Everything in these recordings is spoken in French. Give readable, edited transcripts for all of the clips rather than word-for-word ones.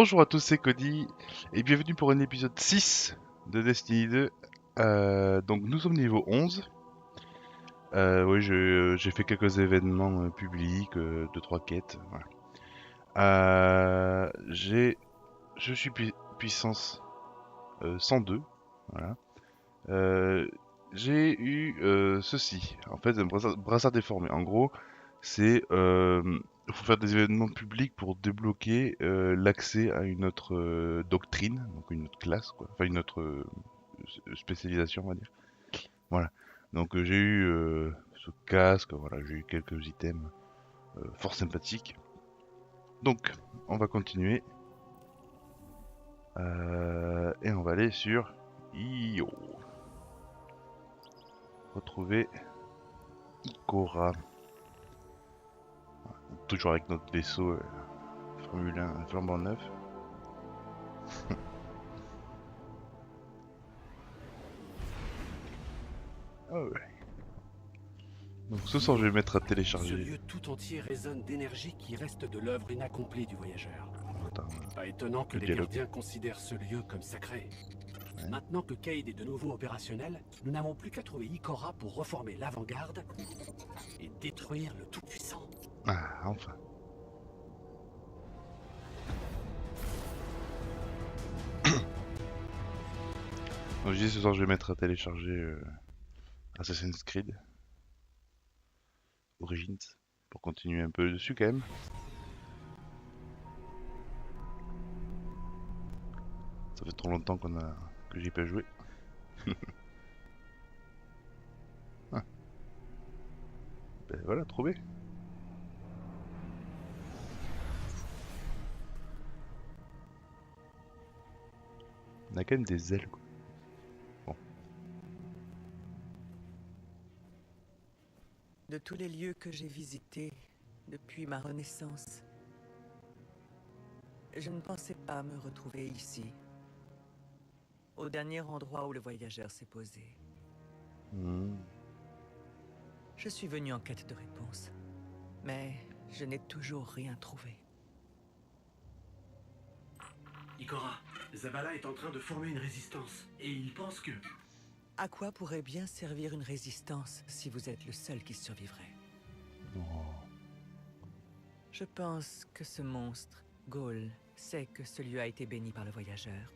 Bonjour à tous, c'est Cody et bienvenue pour un épisode 6 de Destiny 2. Donc nous sommes niveau 11. Oui, j'ai fait quelques événements publics, 2-3 quêtes. Voilà. Je suis puissance 102. Voilà. Euh, j'ai eu ceci, en fait un brassard déformé. En gros, c'est faut faire des événements publics pour débloquer l'accès à une autre doctrine, donc une autre classe, quoi. Enfin une autre spécialisation, on va dire. Voilà. Donc j'ai eu ce casque, voilà, j'ai eu quelques items fort sympathiques. Donc on va continuer et on va aller sur Io. Retrouver Ikora. Toujours avec notre vaisseau Formule 1 flambant neuf. Ah ouais. Donc ce soir je vais mettre à Ce télécharger. lieu tout entier résonne d'énergie qui reste de l'œuvre inaccomplie du voyageur. Attends, Pas étonnant que le les dialogue. gardiens considèrent ce lieu comme sacré. Ouais. Maintenant que Cayde est de nouveau opérationnel, nous n'avons plus qu'à trouver Ikora pour reformer l'avant-garde et détruire le Tout-Puissant. Ah, enfin. Donc je dis ce soir je vais mettre à télécharger Assassin's Creed Origins pour continuer un peu dessus quand même. Ça fait trop longtemps que j'y ai pas joué. Ah, ben voilà, trouvé. On a quand même des ailes quoi. Bon. De tous les lieux que j'ai visités depuis ma renaissance, je ne pensais pas me retrouver ici, au dernier endroit où le voyageur s'est posé. Je suis venu en quête de réponse, mais je n'ai toujours rien trouvé. Ikora, Zavala est en train de former une résistance, et il pense que... À quoi pourrait bien servir une résistance si vous êtes le seul qui survivrait? Je pense que ce monstre, Ghaul, sait que ce lieu a été béni par le voyageur.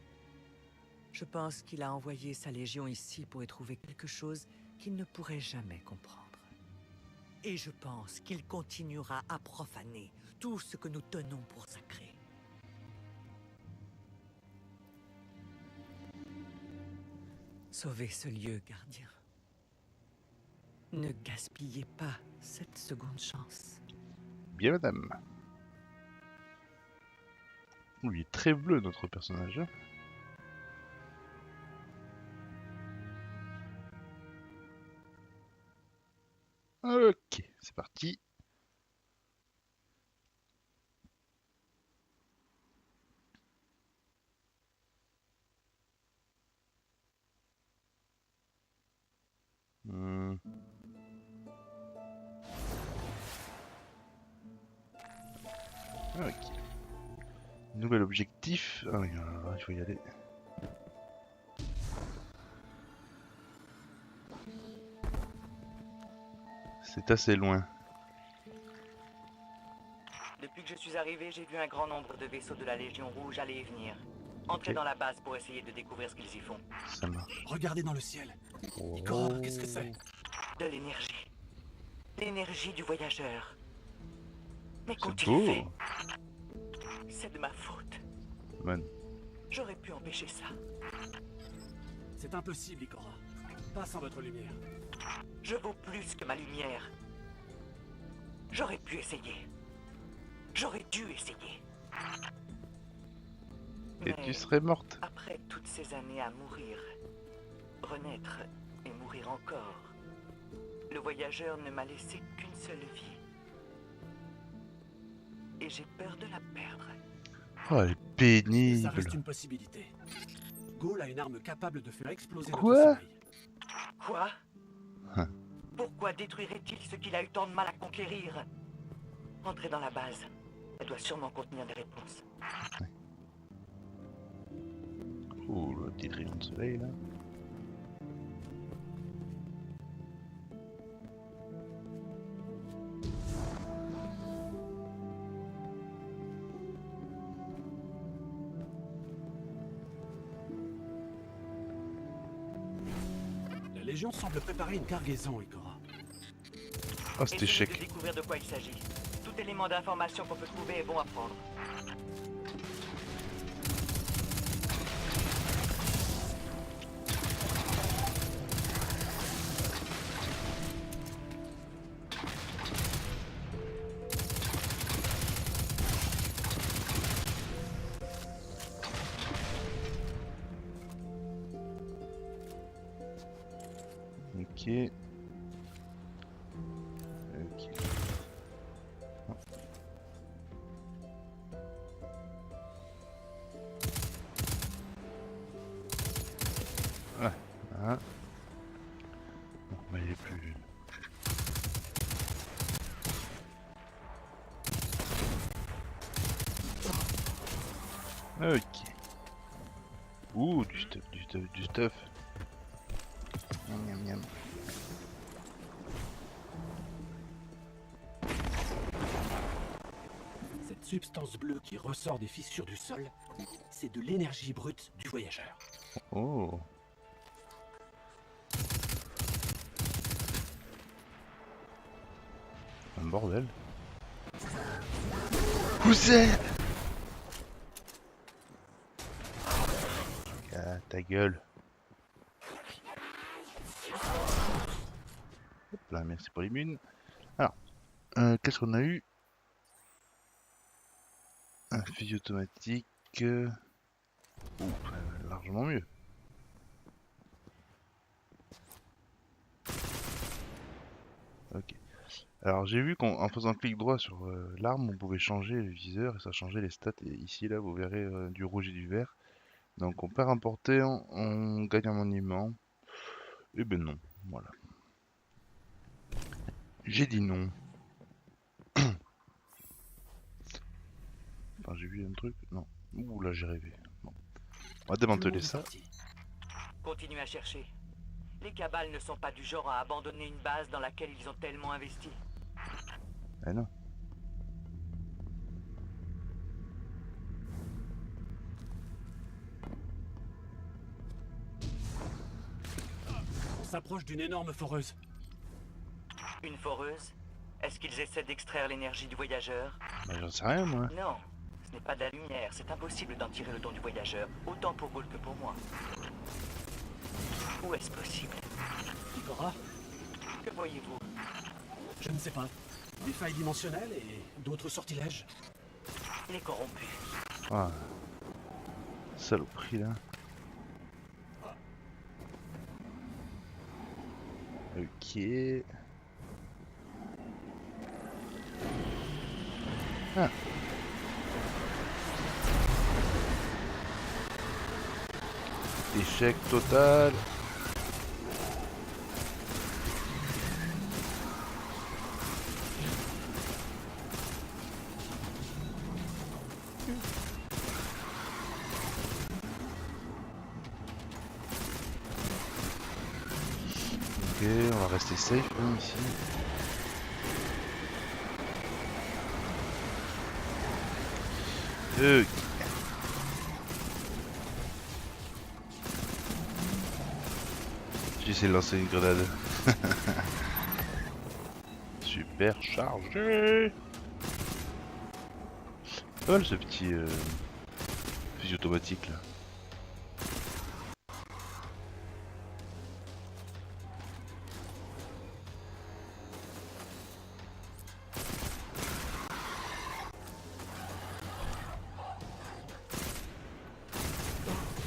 Je pense qu'il a envoyé sa légion ici pour y trouver quelque chose qu'il ne pourrait jamais comprendre. Et je pense qu'il continuera à profaner tout ce que nous tenons pour sacré. Sauvez ce lieu, gardien. Ne gaspillez pas cette seconde chance. Bien madame. Il est très bleu notre personnage. Hein. Ok, c'est parti. Ok. Nouvel objectif. Ah oui, il faut y aller. C'est assez loin. Depuis que je suis arrivé, j'ai vu un grand nombre de vaisseaux de la Légion Rouge aller et venir. Entrez Ok. dans la base pour essayer de découvrir ce qu'ils y font. Ça marche. Regardez dans le ciel. Ikora, qu'est-ce que c'est? De l'énergie. L'énergie du voyageur. Mais C'est qu'ont-ils beau. fait? C'est de ma faute. Man. J'aurais pu empêcher ça. C'est impossible, Ikora. Pas sans votre lumière. Je vaux plus que ma lumière. J'aurais pu essayer. J'aurais dû essayer. Et Mais tu serais morte. après toutes ces années à mourir, renaître et mourir encore, le voyageur ne m'a laissé qu'une seule vie. Et j'ai peur de la perdre. Oh, elle est Ça pénible. reste une possibilité. Ghaul a une arme capable de faire exploser Quoi? notre sommeil. Quoi? Hein. Pourquoi détruirait-il ce qu'il a eu tant de mal à conquérir? Entrez dans la base. Elle doit sûrement contenir des réponses. Oh, le petit rayon de soleil là. La Légion semble préparer une cargaison, Ikora. Oh, cet Essayez échec. de découvrir de quoi il s'agit. Tout élément d'information qu'on peut trouver est bon à prendre. Ok. Ok. Ah. Ah. Bon, mais il est plus. Ok. Ouh, du stuff, du stuff, du stuff. Miam, miam, miam. Cette substance bleue qui ressort des fissures du sol, c'est de l'énergie brute du voyageur. Oh. Un bordel. Cousin. Ah, ta gueule. Hop là, merci pour les mines. Alors, qu'est-ce qu'on a eu? Un fusil automatique. Ouh, largement mieux. Ok. Alors j'ai vu qu'en faisant clic droit sur l'arme, on pouvait changer le viseur et ça changeait les stats. Et ici là, vous verrez du rouge et du vert. Donc on perd en portée, on gagne en maniement. Et ben non, voilà. J'ai dit non. Enfin j'ai vu un truc, non. Ouh là j'ai rêvé. Bon. On va Tout le monde démanteler est ça. parti. Continuez à chercher. Les cabales ne sont pas du genre à abandonner une base dans laquelle ils ont tellement investi. Eh non. On s'approche d'une énorme foreuse. Une foreuse? Est-ce qu'ils essaient d'extraire l'énergie du voyageur? Bah, j'en sais rien moi. Non, ce n'est pas de la lumière. C'est impossible d'en tirer le don du voyageur, autant pour Gaul que pour moi. Où est-ce possible? Ikora, Que voyez-vous? je ne sais pas. Des failles dimensionnelles et d'autres sortilèges. Les corrompus. Ah. Saloperie là. Ok. Ah. Échec total. Ok, on va rester safe hein, ici. Ok. J'essaie de lancer une grenade. Super chargé. Pas mal ce petit fusil automatique là.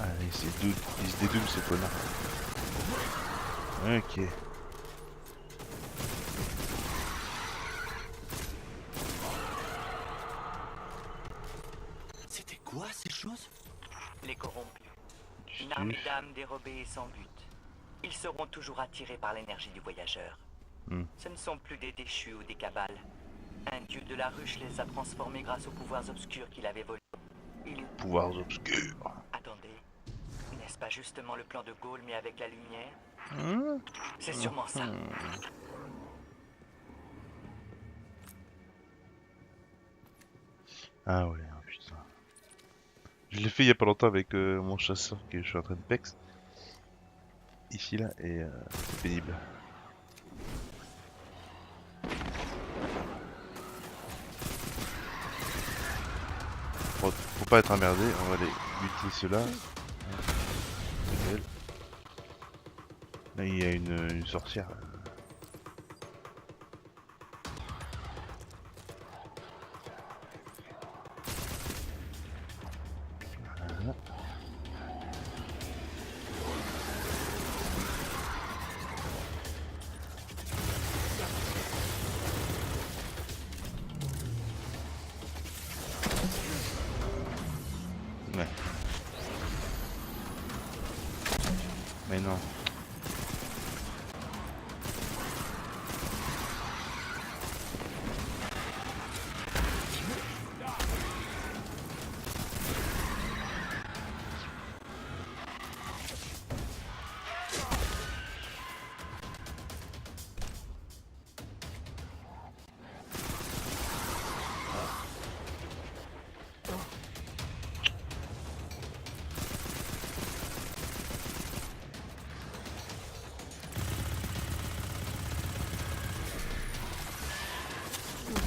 Allez, ils se dédoublent ces connards. Ok. C'était quoi ces choses? Les corrompus. Du Une armée stuff. d'âmes dérobées et sans but. Ils seront toujours attirés par l'énergie du voyageur. Ce ne sont plus des déchus ou des cabales. Un dieu de la ruche les a transformés grâce aux pouvoirs obscurs qu'il avait volés. Il... Pouvoirs obscurs. Attendez. N'est-ce pas justement le plan de Gaulle mais avec la lumière? Hein? C'est sûrement ça. Ah ouais, oh putain. Je l'ai fait il y a pas longtemps avec mon chasseur que je suis en train de pex. Ici là, et c'est pénible. Faut pas être emmerdé, on va aller buter ceux-là. Là il y a une sorcière. Voilà. Ouais. Mais non.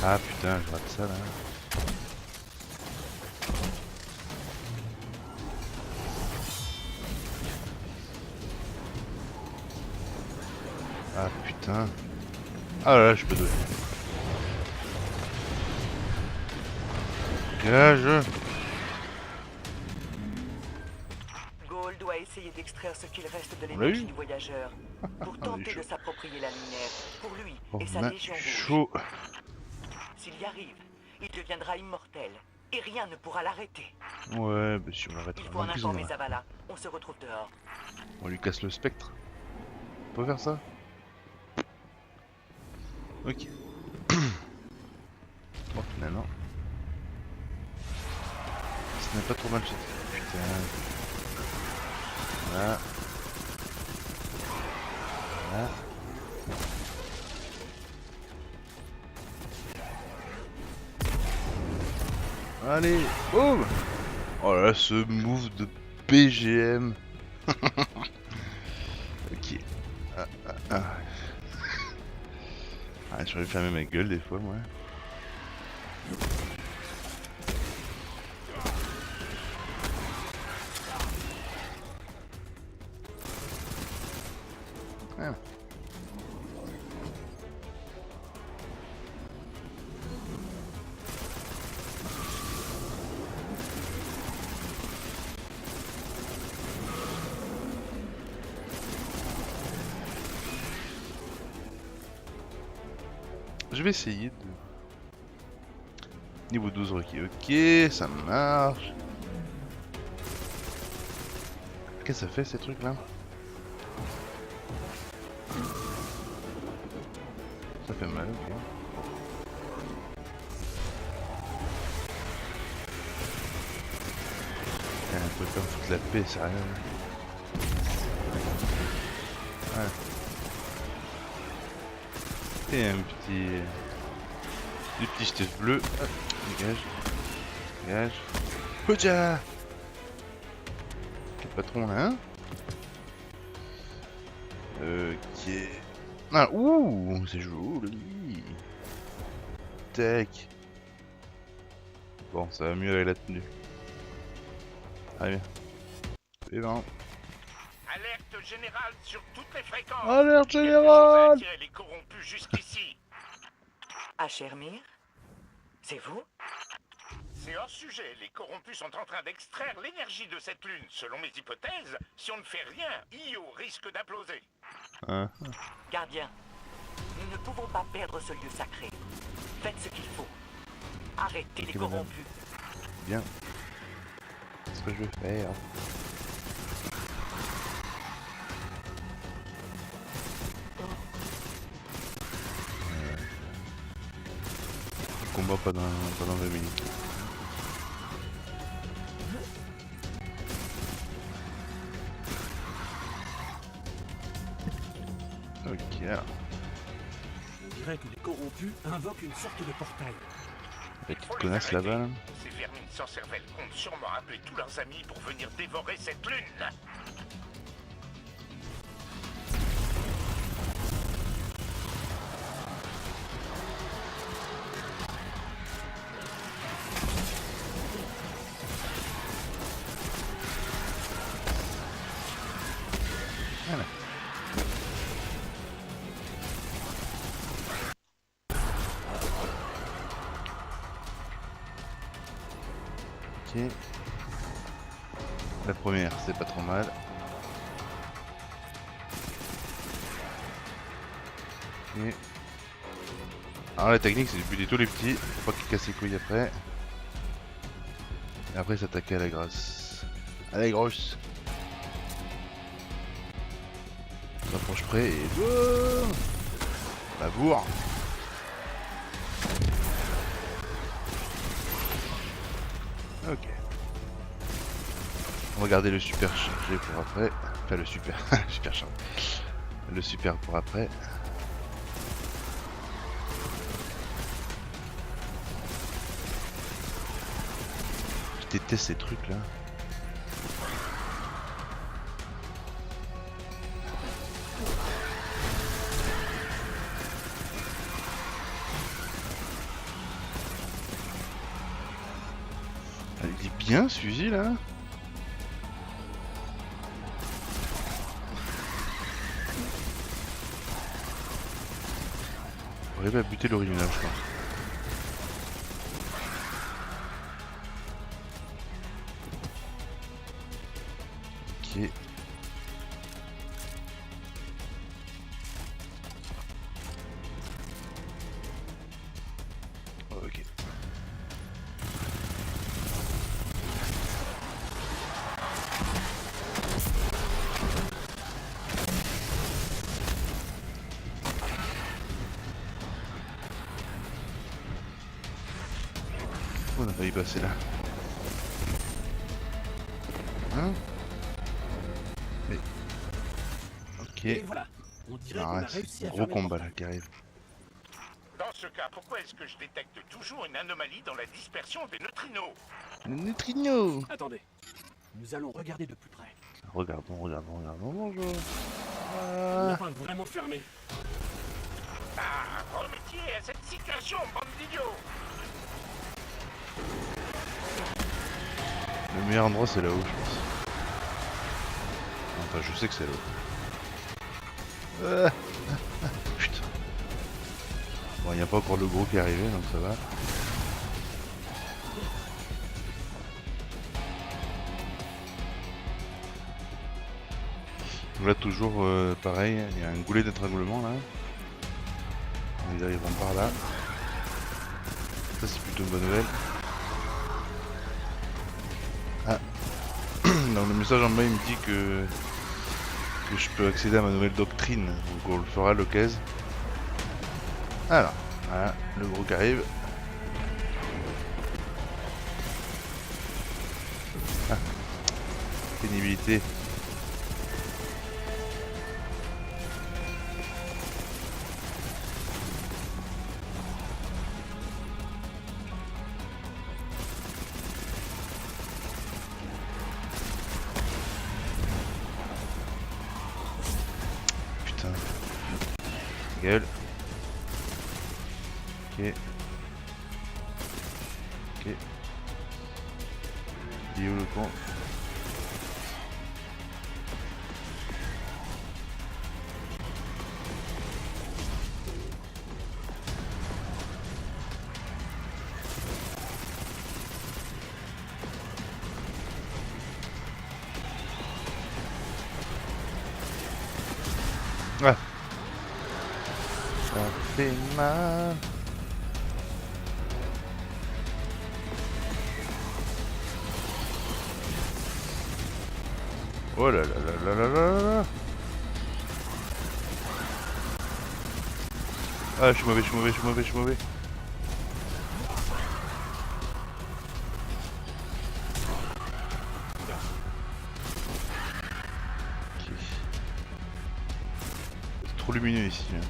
Ah putain, je rate ça là. Ah putain. Ah là là, je peux donner. Gage. Gaulle doit essayer d'extraire ce qu'il reste de On l'a eu. l'énergie du voyageur pour On est tenter chaud. de s'approprier la lumière pour lui Oh, et sa main légion rouge. chaud. S'il y arrive, il deviendra immortel et rien ne pourra l'arrêter. Ouais, bah si on l'arrête Il faut en en prison informer là. Zavala. On se retrouve dehors. On lui casse le spectre. On peut faire ça? Ok. Bon, finalement. Ce n'est pas trop mal fait. Putain. Voilà. Voilà. Allez, boum! Oh là là, ce move de BGM. Ok. Ah, j'aurais fermé ma gueule des fois, moi. Ah. Je vais essayer de... Niveau 12 requis, ok, ça marche. Qu'est-ce que ça fait ces trucs là? Ça fait mal, ok. Un peu comme foutre la paix, sérieux. Ouais. Et un petit... Des petits chefs bleus. Hop, dégage. Dégage. Hoja! Quel patron là, hein? Ok. Ah, ouh, c'est joli. Tac. Bon, ça va mieux avec la tenue. Très bien. C'est bon. Alerte générale sur toutes les fréquences. Alerte Quelque chose a générale! attiré les corrompus jusqu'ici. À Shermir? C'est vous? C'est hors sujet. Les corrompus sont en train d'extraire l'énergie de cette lune. Selon mes hypothèses, si on ne fait rien, Io risque d'imploser. Hein? Gardien, nous ne pouvons pas perdre ce lieu sacré. Faites ce qu'il faut. Arrêtez Ok, les madame. corrompus. Bien. C'est ce que je vais faire. Combat pendant 20 minutes. Ok, alors. On dirait que les corrompus invoquent une sorte de portail. La petite connasse là-bas. Là. Ces vermines sans cervelle comptent sûrement appeler tous leurs amis pour venir dévorer cette lune. Voilà. Ok. La première, c'est pas trop mal. Ok. Alors la technique, c'est de buter tous les petits, pour pas qu'ils cassent les couilles après. Et après s'attaquer à la grosse. À la grosse. On s'approche près et boum. La bourre. Ok. On va garder le super chargé pour après. Enfin le super. super chargé. Le super pour après. Je déteste ces trucs là. Il est bien ce fusil là. On arrive à buter l'original je pense. Ok. Ok. On a failli passer là. Hein? Mais... Ok. Et voilà, on dirait qu'on a C'est réussi un à gros fermer le combat là portail. qui arrive. Dans ce cas, pourquoi est-ce que je détecte toujours une anomalie dans la dispersion des neutrinos? Le neutrino. Attendez, nous allons regarder de plus près. Regardons, bonjour. On n'a pas vraiment fermé. Ah, remédiez à cette situation, bande d'idiots! Le meilleur endroit c'est là-haut je pense. Enfin je sais que c'est là-haut. Putain. Bon il n'y a pas encore le gros qui est arrivé donc ça va. Donc là toujours pareil, il y a un goulet d'étranglement là. Ils arriveront par là. Ça c'est plutôt une bonne nouvelle. Ah. Dans le message en bas il me dit que je peux accéder à ma nouvelle doctrine. Donc on le fera à l'occasion. Alors, voilà, le gros qui arrive. Ah. Pénibilité. Putain. Gueule. Ok. Ok. Il est où le con? Ah. Ça fait mal. Oh là là là là là là là. Ah, je suis mauvais. Ok. C'est trop lumineux ici. Hein.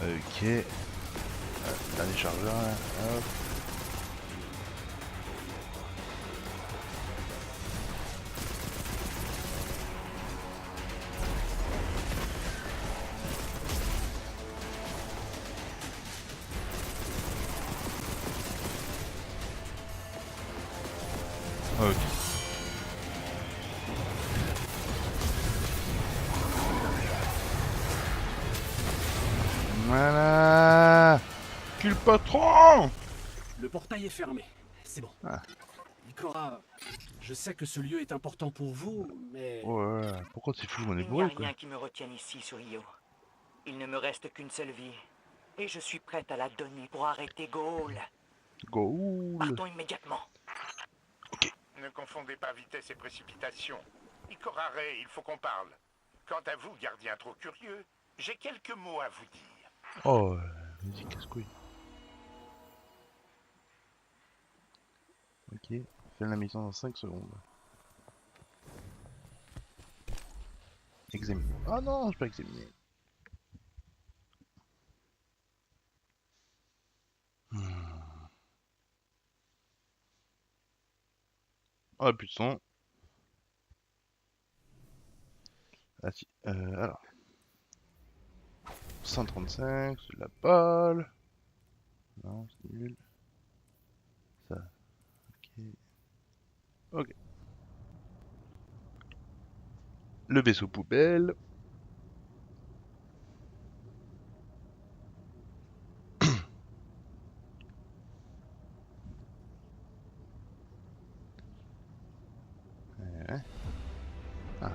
Ok. Dernier chargeur là. Hop. Ok. Voilà. Cul patron. Le portail est fermé. C'est bon. Ah. Ikora, je sais que ce lieu est important pour vous, mais... Ouais, pourquoi c'est fou, on est Il n'y a bourré quoi. rien qui me retienne ici sur Io. Il ne me reste qu'une seule vie. Et je suis prête à la donner pour arrêter Ghoul. Goul. Partons immédiatement. Ne confondez pas vitesse et précipitation. Ikora Rey, il faut qu'on parle. Quant à vous, gardien trop curieux, j'ai quelques mots à vous dire. Oh, vas-y, casse-couille. Ok, fais la mission dans 5 secondes. Examiner. Ah non, je peux examiner. Ah, plus de son. Ah si, alors. 135, c'est de la balle. Non, c'est nul. Ça, ok. Ok. Le vaisseau poubelle. Ouais. Ah.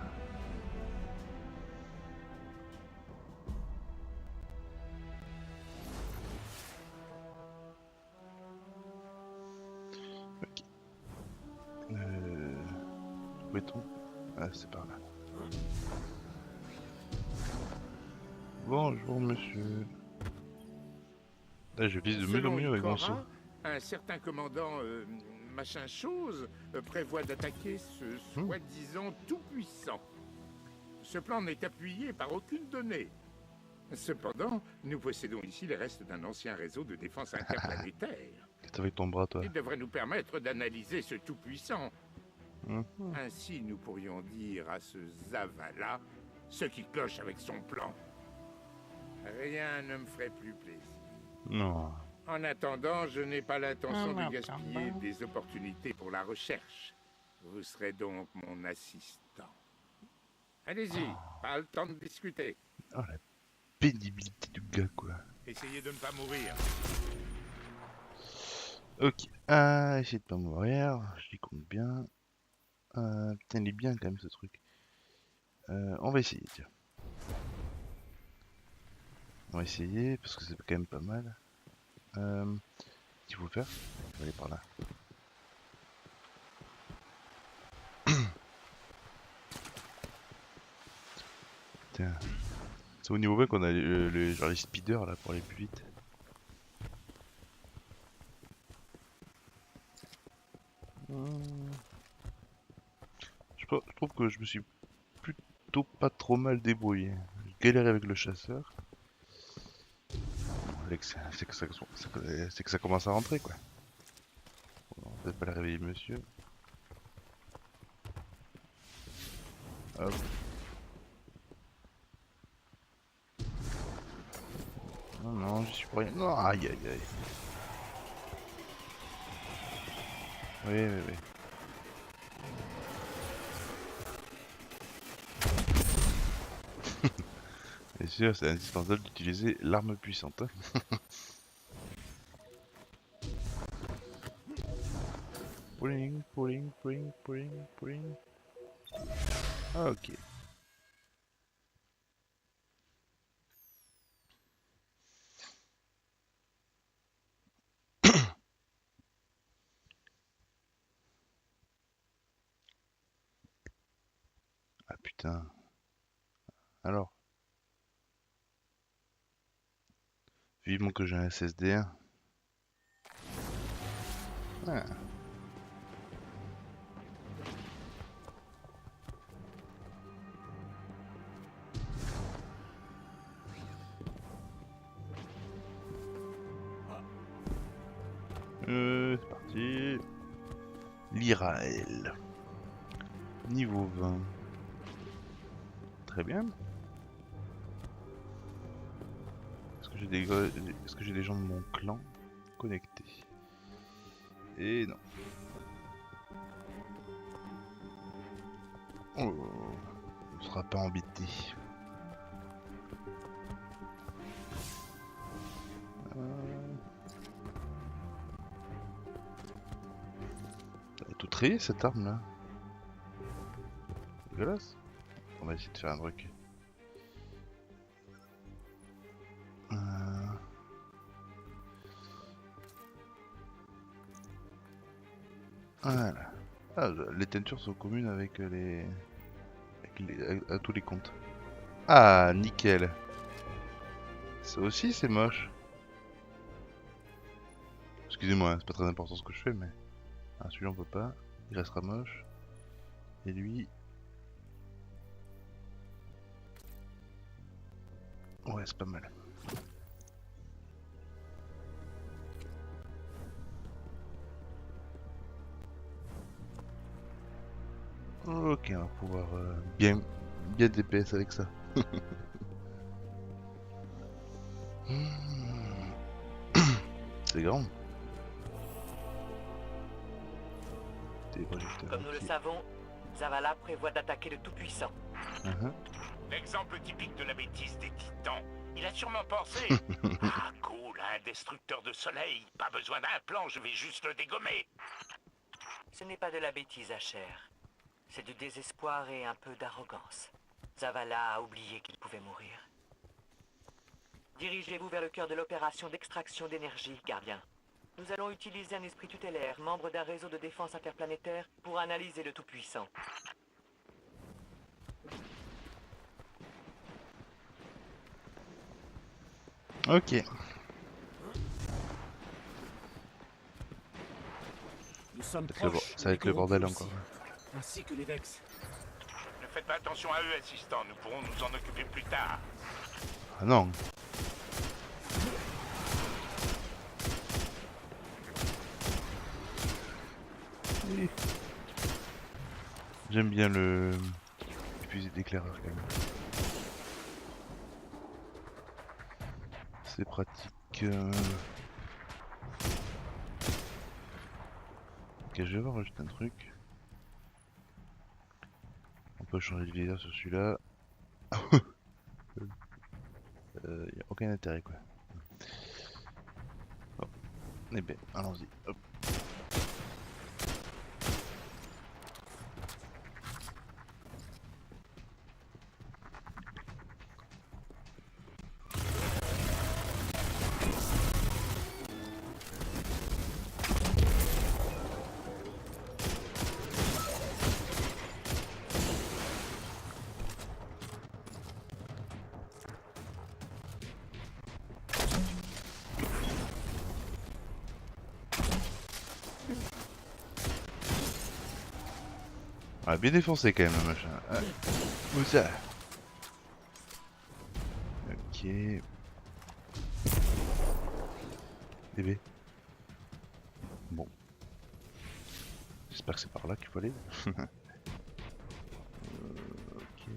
Ok. Où est-on? Ah, c'est par là. Bonjour, monsieur. Là, je vise de mieux en Selon mieux avec mon saut. Ikora, un certain commandant machin chose prévoit d'attaquer ce soi-disant tout-puissant. Ce plan n'est appuyé par aucune donnée. Cependant, nous possédons ici les restes d'un ancien réseau de défense interplanétaire. Qu'est-ce avec ton bras, toi? Il devrait nous permettre d'analyser ce tout-puissant. Mhm. Ainsi, nous pourrions dire à ce Zavala ce qui cloche avec son plan. Rien ne me ferait plus plaisir. Non. En attendant, je n'ai pas l'intention de gaspiller des opportunités pour la recherche. Vous serez donc mon assistant. Allez-y, pas le temps de discuter. Oh, la pénibilité du gars, quoi. Essayez de ne pas mourir. Ok. Essayez de pas mourir. J'y compte bien. Putain, il est bien quand même ce truc. On va essayer, tiens. On va essayer parce que c'est quand même pas mal. Qu'est-ce qu'il faut faire? On va aller par là. Tiens. C'est au niveau 20 qu'on a genre les speeders là pour aller plus vite. Je trouve que je me suis plutôt pas trop mal débrouillé. J'ai galéré avec le chasseur. C'est que ça commence à rentrer quoi. On va peut-être pas le réveiller monsieur. Hop. Non, non, je suis pour rien. Non, aïe aïe aïe. Oui, oui, oui. Bien sûr, c'est indispensable d'utiliser l'arme puissante. Pouling, pouling, pouling, pouling, pouling. Ok. Ah putain. Alors. Vivement que j'ai un SSD1. Ah. C'est parti. L'Iraël. Niveau 20. Très bien. Est-ce que j'ai des gens de mon clan connectés? Et non. Oh, on ne sera pas embêté. Elle est tout rayée cette arme là. Dégueulasse. On va essayer de faire un truc. Voilà. Ah, les teintures sont communes avec à tous les comptes. Ah, nickel. Ça aussi c'est moche. Excusez-moi, c'est pas très important ce que je fais, mais... Ah, celui-là on peut pas. Il restera moche. Et lui... Ouais, c'est pas mal. Ok, on va pouvoir bien DPS avec ça. C'est grand. Comme nous le savons, Zavala prévoit d'attaquer le Tout-Puissant. L'exemple typique de la bêtise des titans. Il a sûrement pensé. Ah cool, un destructeur de soleil. Pas besoin d'un plan, je vais juste le dégommer. Ce n'est pas de la bêtise, Asher. C'est du désespoir et un peu d'arrogance. Zavala a oublié qu'il pouvait mourir. Dirigez-vous vers le cœur de l'opération d'extraction d'énergie, gardien. Nous allons utiliser un esprit tutélaire, membre d'un réseau de défense interplanétaire, pour analyser le Tout-Puissant. Ok. Nous sommes Ça proches va être le bordel aussi, encore. ainsi que les Vex. Ne faites pas attention à eux, assistant. Nous pourrons nous en occuper plus tard. Ah non. Oui. J'aime bien le fusil d'éclaireur quand même. C'est pratique. Ok, je vais voir juste un truc. On peut changer de viseur sur celui-là. Y a aucun intérêt quoi. Oh. Eh ben, allons-y. Hop. Ah, bien défoncé quand même le machin. Ah. Où ça? Ok. Bébé. Bon. J'espère que c'est par là qu'il faut aller. Ok.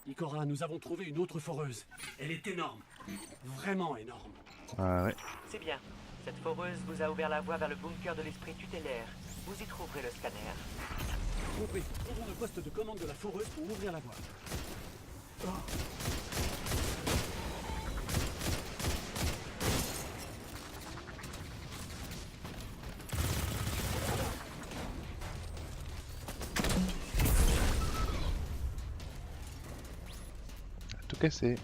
Ikora, nous avons trouvé une autre foreuse. Elle est énorme. Vraiment énorme. Ah ouais. C'est bien. Cette foreuse vous a ouvert la voie vers le bunker de l'esprit tutélaire. Vous y trouverez le scanner. Compris. Trouvons le poste de commande de la foreuse pour ouvrir la voie. Oh. Tout cassé.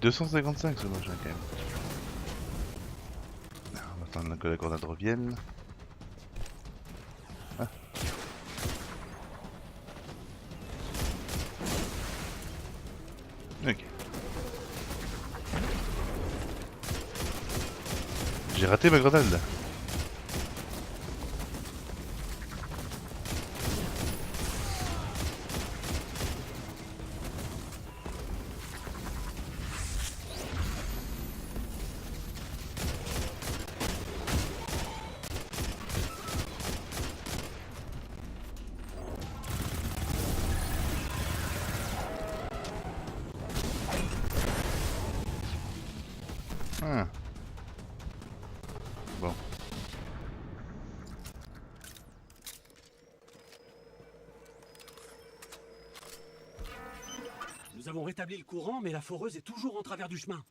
255 ce machin quand même. On va attendre que la grenade revienne. Ah. Ok. J'ai raté ma grenade là. Ah. Bon. Nous avons rétabli le courant, mais la foreuse est toujours en travers du chemin.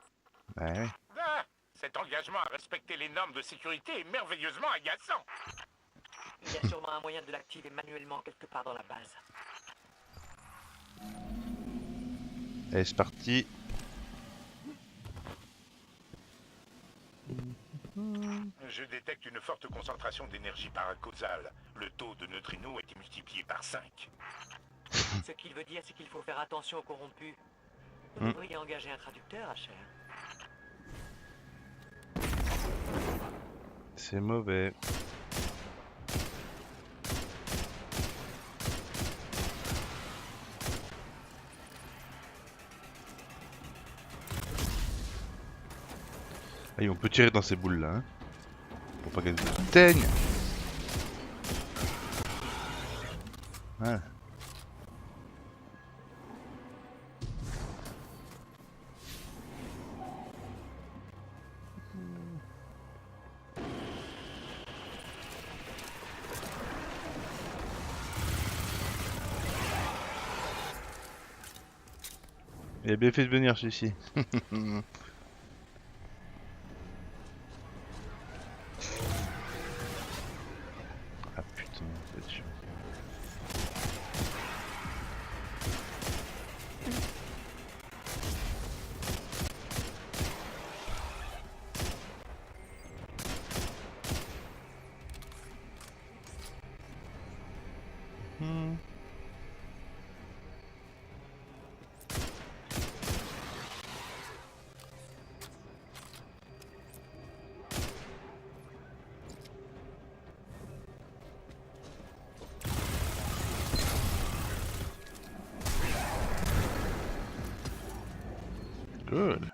Ouais. Ah, cet engagement à respecter les normes de sécurité est merveilleusement agaçant. Il y a sûrement un moyen de l'activer manuellement quelque part dans la base. Allez, c'est parti. Je détecte une forte concentration d'énergie paracausale. Le taux de neutrinos a été multiplié par 5. Ce qu'il veut dire, c'est qu'il faut faire attention aux corrompus. Vous devriez engager un traducteur, Asher. C'est mauvais. Allez, on peut tirer dans ces boules là, hein, pour pas qu'elles s'éteignent. Voilà. Il a bien fait de venir celui-ci. Ah putain, c'est chiant. Good.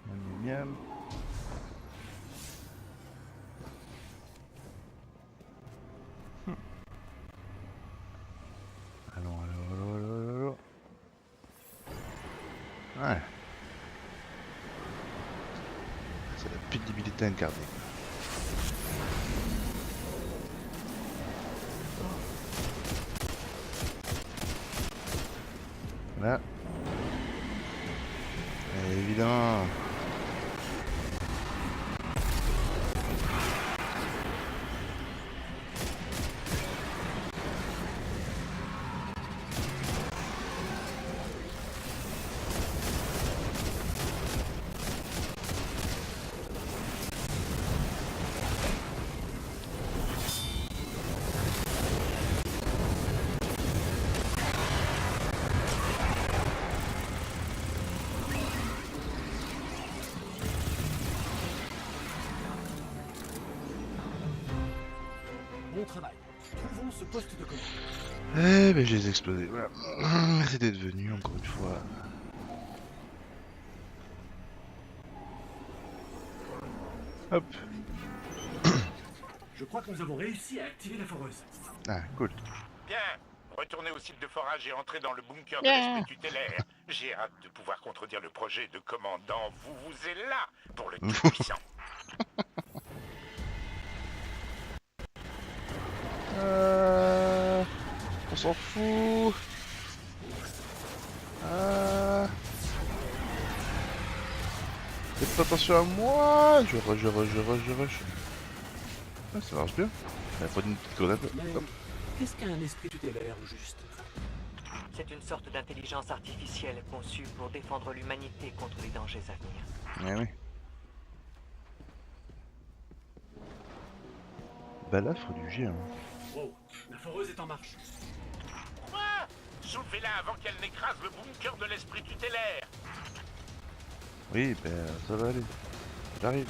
Aluminium. Allons. Ouais. C'est la pénibilité incarnée. Là. Et évidemment. Bon travail. Trouvons ce poste de commande. Eh ben je les ai explosés, voilà. Merci d'être venu encore une fois. Hop. Je crois que nous avons réussi à activer la foreuse. Ah cool. Bien, retournez au site de forage et entrez dans le bunker de l'esprit tutélaire. J'ai hâte de pouvoir contredire le projet de commandant. Vous êtes là pour le tout-puissant. On s'en fout. Faites pas attention à moi. Je rush. Ah, ça marche bien. Il faut une petite grenade. Mais qu'est-ce qu'un esprit tutélaire, au juste? C'est une sorte d'intelligence artificielle conçue pour défendre l'humanité contre les dangers à venir. Eh oui. Balafre du géant. Wow, la foreuse est en marche. Quoi? Soulevez-la avant qu'elle n'écrase le bunker de l'esprit tutélaire. Oui, ben ça va aller. J'arrive.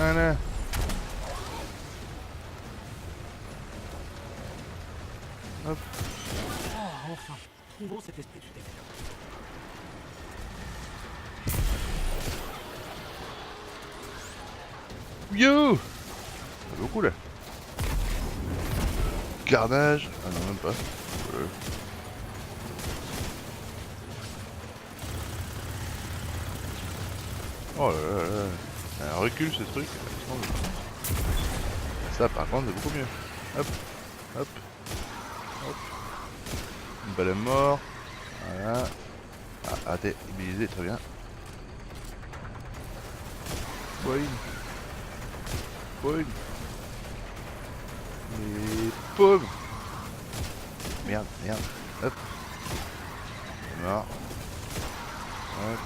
Voilà. Hop. Oh, enfin, trouvons cet esprit tutélaire. Yo! C'est beaucoup là. Carnage. Ah non, même pas. Oh là là là. Un recul ce truc. Ça par contre c'est beaucoup mieux. Hop. Hop. Hop. Une balle à mort. Voilà. Ah, t'es immobilisé, très bien. Boing. Boing. Et poum. Merde, merde. Hop. Mort. Hop.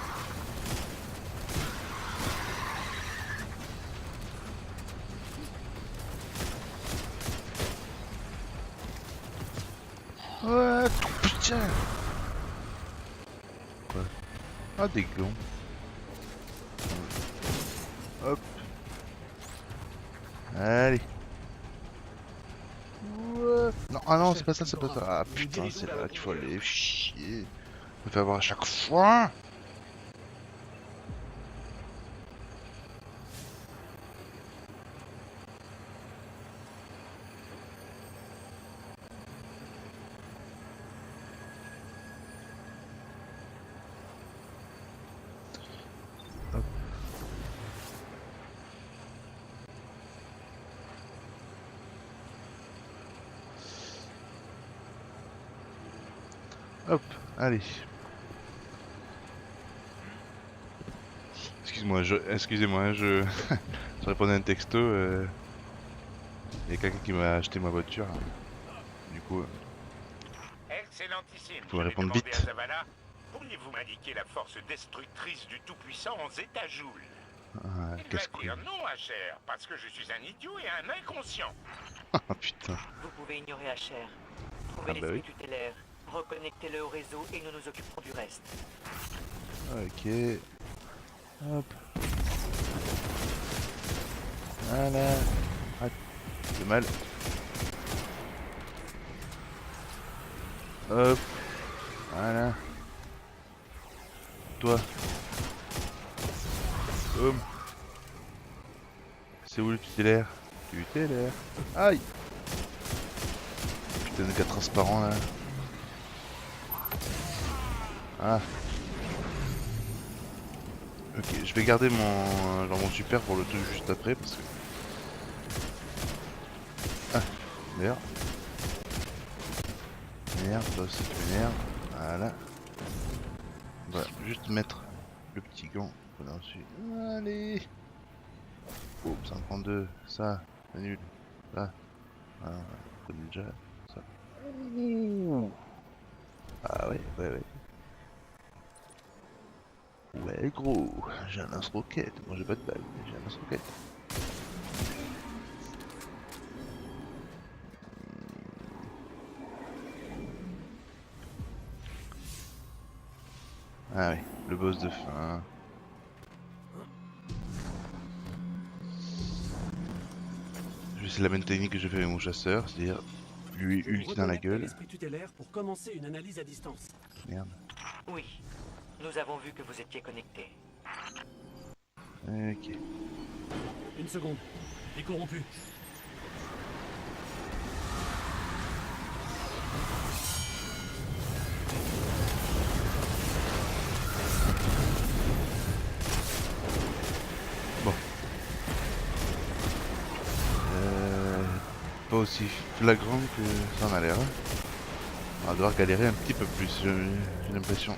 Ouais, putain. Quoi? Ah, des gants. Hop. Allez. Ouais. Non, ah non, c'est pas ça, c'est pas ça. Ah putain, c'est là qu'il faut aller chier. On fait avoir à chaque fois. Hop, allez. Excusez-moi, je répondais à un texto. Il y a quelqu'un qui m'a acheté ma voiture. Du coup, Excellentissime. Faut répondre Je vais demander vite. à Zavala, pourriez-vous m'indiquer la force destructrice du Tout-Puissant en zétajoule? ah, Il va casse-couille. dire non, Asher, parce que je suis un idiot et un inconscient. Ah putain. Vous pouvez ignorer Asher. Trouvez Ah bah l'esprit oui. tutélaire, reconnectez-le au réseau et nous nous occuperons du reste. Ok. Hop. Voilà. Ah, c'est mal. Hop. Voilà. Toi. Boum. C'est où le tutélaire? Tutélaire. Aïe. Putain de gars transparent là. Ah. Ok, je vais garder mon super pour le truc juste après parce que... Ah, merde. Merde, toi aussi tu m'énerves. Voilà. On va juste mettre le petit gant qu'on a reçu. Allez. Oh, ça en prend deux. Ça, c'est nul. Ça. Voilà, on connaît déjà. Ça. Ah ouais, ouais, ouais. Ouais gros, j'ai un lance-roquette. Moi j'ai pas de balle, mais j'ai un lance-roquette. Ah ouais, le boss de fin. C'est la même technique que j'ai fait avec mon chasseur, c'est-à-dire lui ulti dans la gueule. L'esprit tutélaire pour commencer une analyse à distance. Merde. Oui, nous avons vu que vous étiez connecté. Ok. Une seconde. Décorrompu. Bon. aussi flagrant que ça en a l'air. On va devoir galérer un petit peu plus, j'ai l'impression.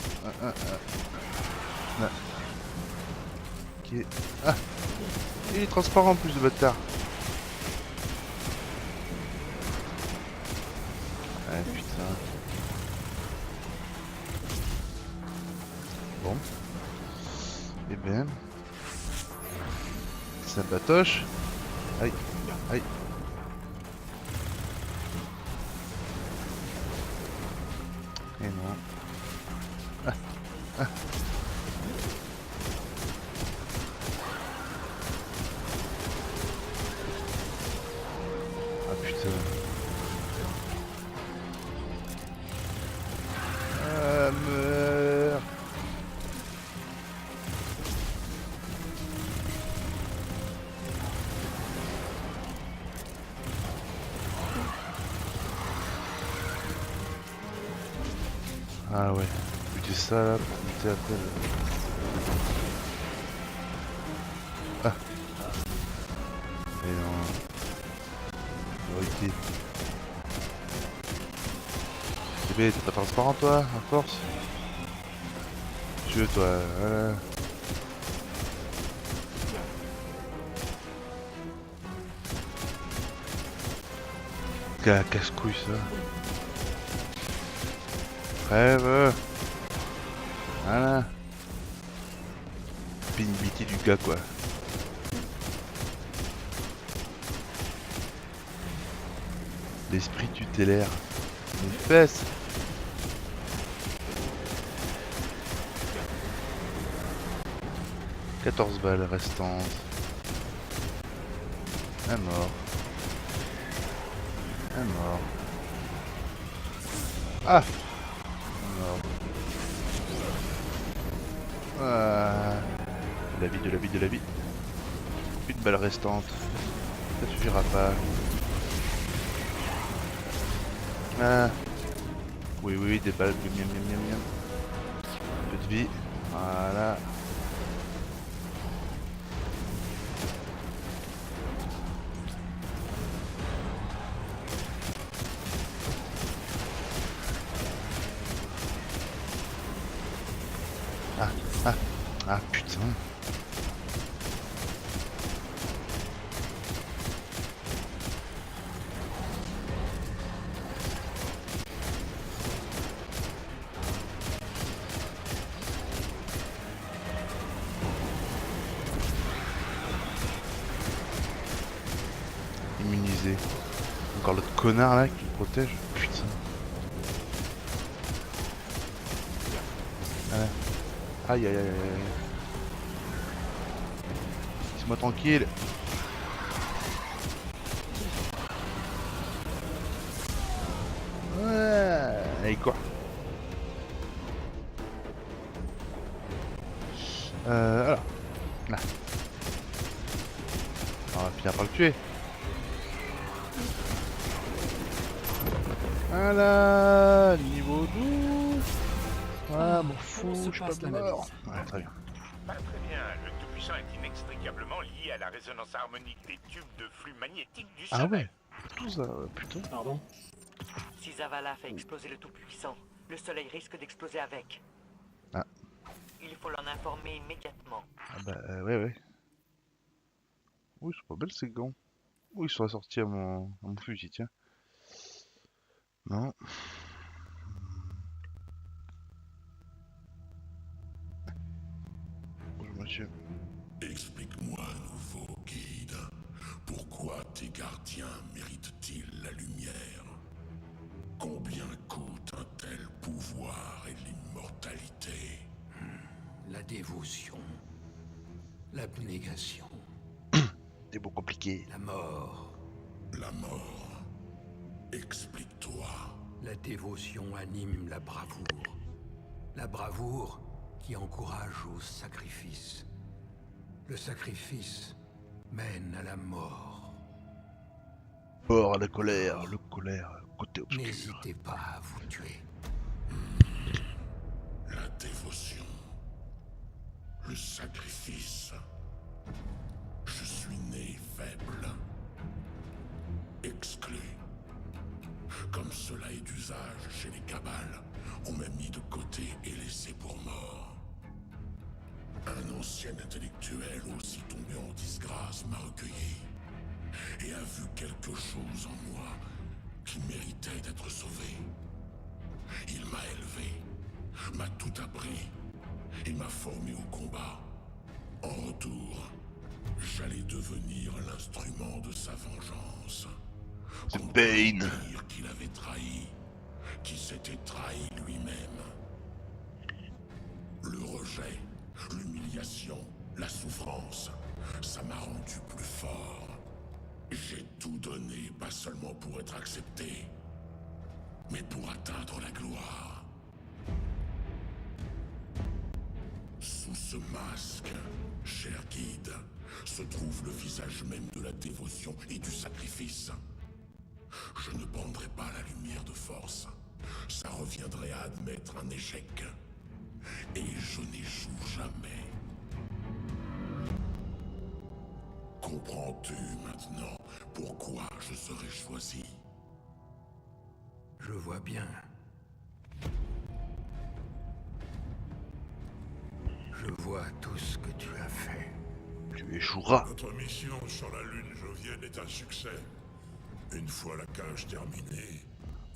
Là. Ok. Ah, il est transparent en plus de bâtard. Ah putain. Bon. Et ben. Ça batoche. Aïe. Aïe. Et non. Ah. Ah. Ah putain. Ah meurs. Ah ouais, buter ça là pour buter après le... Ah. Et non. Vérité. Bébé, t'es pas transparent toi, à force. Tu veux toi, voilà. Casse-couille ça. Rêve. Voilà. Pénibilité du gars quoi. L'esprit tutélaire. Une fesse. « 14 balles restantes. Un mort. Un mort. Ah! Un mort. Ah. De la vie, de la vie, de la vie. Une balle restante. Ça suffira pas. Ah. Oui, oui, oui, des balles. Miam, miam, miam, miam. Un peu de vie. Voilà. Ah putain. Immunisé. Encore l'autre connard là qui le protège. Putain. Voilà. Aïe aïe aïe aïe. Laisse-moi tranquille. Ouais. Allez quoi. Alors. Là. On va finir par le tuer. Voilà. Niveau 12. Ah, m'en fous, je suis pas mort. Ouais, très bien. Pas très bien. Le Tout-Puissant est inextricablement lié à la résonance harmonique des tubes de flux magnétique du Soleil. Ah ouais. Tout ça, putain. Pardon? Si Zavala fait exploser le Tout-Puissant, le Soleil risque d'exploser avec. Ah. Il faut l'en informer immédiatement. Ah bah ouais ouais. Oui, c'est pas belle ces gants. Oui, ils sont assortis à mon fusil, tiens. Non. Bonjour monsieur. Explique-moi à nouveau, guide, pourquoi tes gardiens méritent-ils la lumière? Combien coûte un tel pouvoir et l'immortalité? La dévotion, l'abnégation, C'est beau compliqué. la mort. La mort. Explique-toi. La dévotion anime la bravoure. La bravoure qui encourage au sacrifice. Le sacrifice mène à la mort. Mort à la colère, le colère, côté obscur. N'hésitez pas à vous tuer. La dévotion. Le sacrifice. Je suis né faible. Exclu. on m'a mis de côté et laissé pour mort. Un ancien intellectuel aussi tombé en disgrâce m'a recueilli et a vu quelque chose en moi qui méritait d'être sauvé. Il m'a élevé, m'a tout appris et m'a formé au combat. En retour, j'allais devenir l'instrument de sa vengeance. C'est Bane. Dire qu'il avait trahi, qui s'était trahi lui-même. Le rejet, l'humiliation, la souffrance, ça m'a rendu plus fort. J'ai tout donné, pas seulement pour être accepté, mais pour atteindre la gloire. Sous ce masque, cher guide, se trouve le visage même de la dévotion et du sacrifice. Je ne prendrai pas la lumière de force. Ça reviendrait à admettre un échec. Et je n'échoue jamais. Comprends-tu maintenant pourquoi je serai choisi? Je vois bien. Je vois tout ce que tu as fait. Tu échoueras. Notre mission sur la Lune jovienne est un succès. Une fois la cage terminée,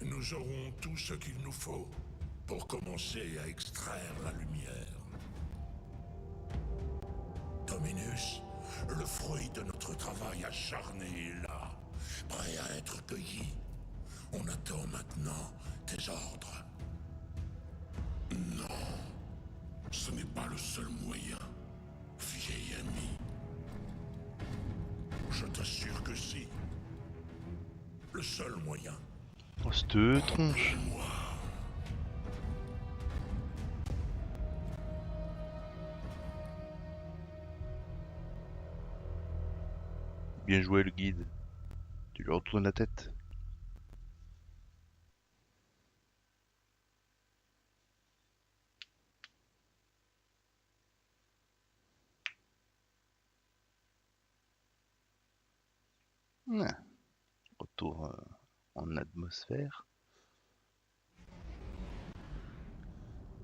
nous aurons tout ce qu'il nous faut pour commencer à extraire la lumière. Dominus, le fruit de notre travail acharné est là, prêt à être cueilli. On attend maintenant tes ordres. Non, ce n'est pas le seul moyen, vieil ami. Je t'assure que si. Le seul moyen. Oh, cette tronche. Moi. Bien joué le guide. Tu lui retournes la tête. Ouais. Retour en atmosphère.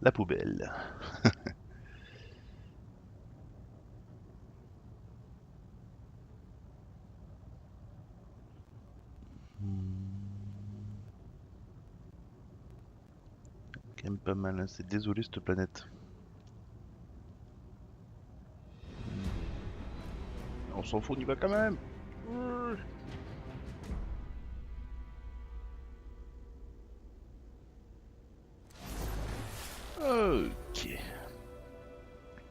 La poubelle. Quand même pas mal, hein. C'est désolé cette planète. On s'en fout, on y va quand même. Ok.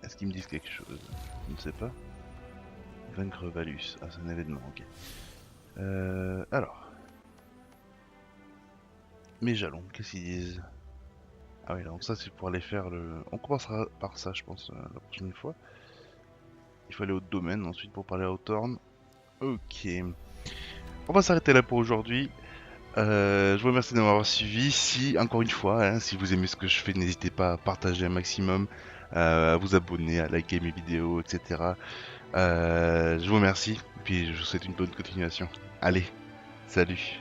Est-ce qu'ils me disent quelque chose? Je ne sais pas. Vaincre Valus. Ah, c'est un événement, ok. Alors. Mes jalons, qu'est-ce qu'ils disent? Ah oui, donc ça c'est pour aller faire le... On commencera par ça, je pense, la prochaine fois. Il faut aller au domaine ensuite pour parler à Hawthorne. Ok. On va s'arrêter là pour aujourd'hui. Je vous remercie de m'avoir suivi. Si, encore une fois, hein, si vous aimez ce que je fais, n'hésitez pas à partager un maximum, à vous abonner, à liker mes vidéos, etc. Je vous remercie, puis je vous souhaite une bonne continuation. Allez, salut!